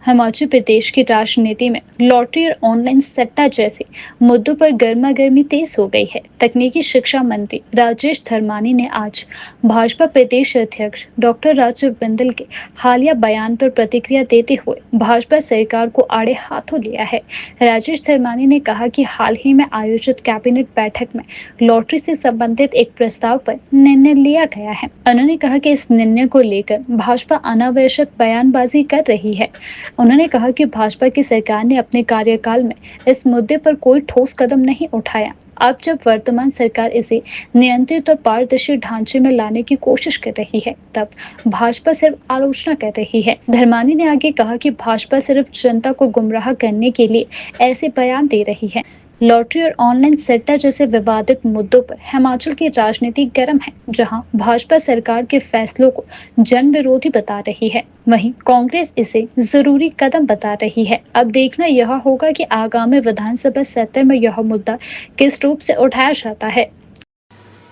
हिमाचल प्रदेश की राजनीति में लॉटरी और ऑनलाइन सट्टा जैसे मुद्दों पर गर्मा गर्मी तेज हो गई है। तकनीकी शिक्षा मंत्री राजेश धर्मानी ने आज भाजपा प्रदेश अध्यक्ष डॉक्टर राजीव बिंदल के हालिया बयान पर प्रतिक्रिया देते हुए भाजपा सरकार को आड़े हाथों लिया है। राजेश धर्मानी ने कहा कि हाल ही में आयोजित कैबिनेट बैठक में लॉटरी से संबंधित एक प्रस्ताव पर निर्णय लिया गया है। उन्होंने कहा कि इस निर्णय को लेकर भाजपा अनावश्यक बयानबाजी कर रही है। उन्होंने कहा कि भाजपा की सरकार ने अपने कार्यकाल में इस मुद्दे पर कोई ठोस कदम नहीं उठाया। अब जब वर्तमान सरकार इसे नियंत्रित और पारदर्शी ढांचे में लाने की कोशिश कर रही है, तब भाजपा सिर्फ आलोचना कर रही है। धर्मानी ने आगे कहा कि भाजपा सिर्फ जनता को गुमराह करने के लिए ऐसे बयान दे रही है। लॉटरी और ऑनलाइन सट्टा जैसे विवादित मुद्दों पर हिमाचल की राजनीति गर्म है, जहां भाजपा सरकार के फैसलों को जन विरोधी बता रही है, वहीं कांग्रेस इसे जरूरी कदम बता रही है। अब देखना यह होगा कि आगामी विधानसभा सत्र में यह मुद्दा किस रूप से उठाया जाता है।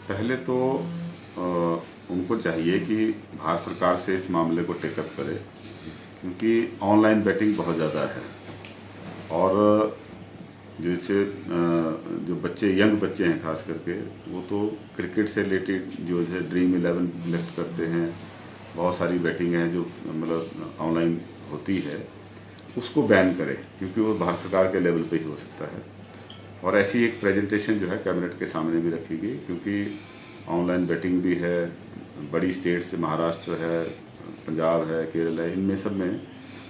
पहले तो उनको चाहिए कि भारत सरकार से इस मामले को टेकअप करे, क्योंकि ऑनलाइन बेटिंग बहुत ज़्यादा है। और जैसे जो बच्चे यंग बच्चे हैं खास करके, वो तो क्रिकेट से रिलेटेड जो है ड्रीम 11 कलेक्ट करते हैं। बहुत सारी बेटिंग है जो मतलब ऑनलाइन होती है, उसको बैन करें, क्योंकि वो भारत सरकार के लेवल पे ही हो सकता है। और ऐसी एक प्रेजेंटेशन जो है कैबिनेट के सामने भी रखी गई, क्योंकि ऑनलाइन बेटिंग भी है बड़ी स्टेट से, महाराष्ट्र है, पंजाब है, केरल है, इनमें सब में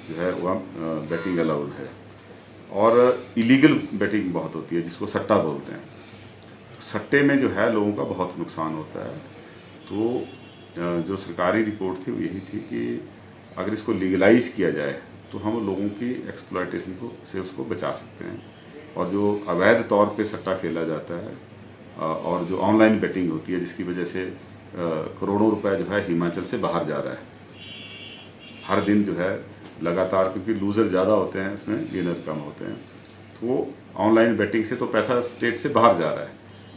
जो है वह बेटिंग अलाउड है। और इलीगल बेटिंग बहुत होती है जिसको सट्टा बोलते हैं। सट्टे में जो है लोगों का बहुत नुकसान होता है। तो जो सरकारी रिपोर्ट थी वो यही थी कि अगर इसको लीगलाइज किया जाए तो हम लोगों की एक्सप्लॉयटेशन को से उसको बचा सकते हैं। और जो अवैध तौर पे सट्टा खेला जाता है और जो ऑनलाइन बेटिंग होती है जिसकी वजह से करोड़ों रुपए जो है हिमाचल से बाहर जा रहा है हर दिन जो है लगातार, क्योंकि लूज़र ज़्यादा होते हैं इसमें, गेनर कम होते हैं। तो वो ऑनलाइन बेटिंग से तो पैसा स्टेट से बाहर जा रहा है,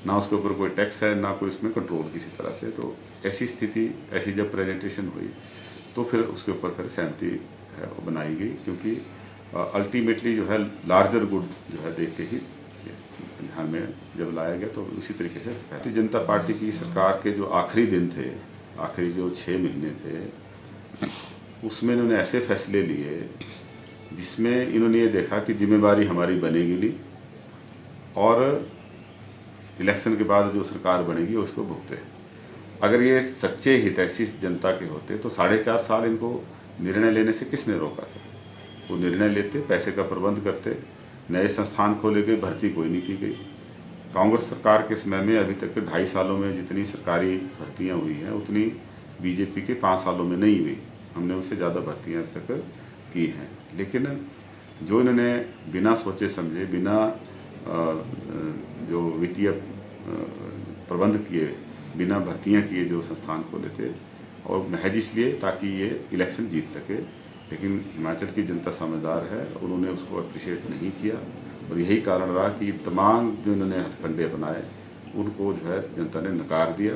ना उसके ऊपर कोई टैक्स है, ना कोई उसमें कंट्रोल किसी तरह से। तो ऐसी स्थिति, ऐसी जब प्रेजेंटेशन हुई तो फिर उसके ऊपर फिर सहमति है वो बनाई गई, क्योंकि अल्टीमेटली जो है लार्जर गुड जो है देख के ही ध्यान में जब लाया गया। तो उसी तरीके से भारतीय जनता पार्टी की सरकार के जो आखिरी दिन थे, आखिरी जो 6 महीने थे, उसमें इन्होंने ऐसे फैसले लिए जिसमें इन्होंने ये देखा कि जिम्मेदारी हमारी बनेगी नहीं, और इलेक्शन के बाद जो सरकार बनेगी उसको भुगते। अगर ये सच्चे हितैषी जनता के होते तो 4.5 साल इनको निर्णय लेने से किसने रोका था? वो निर्णय लेते, पैसे का प्रबंध करते, नए संस्थान खोले गए, भर्ती कोई नहीं की गई। कांग्रेस सरकार के समय में अभी तक 2.5 सालों में जितनी सरकारी भर्तियाँ हुई हैं उतनी बीजेपी के 5 सालों में नहीं हुई। हमने उससे ज़्यादा भर्तियाँ अब तक की हैं। लेकिन जो इन्होंने बिना सोचे समझे, बिना जो वित्तीय प्रबंध किए, बिना भर्तियाँ किए जो संस्थान खोले थे, और महज इसलिए ताकि ये इलेक्शन जीत सके। लेकिन हिमाचल की जनता समझदार है, उन्होंने उसको अप्रिशिएट नहीं किया, और यही कारण रहा कि तमाम जो इन्होंने हथकंडे बनाए उनको जो है जनता ने नकार दिया।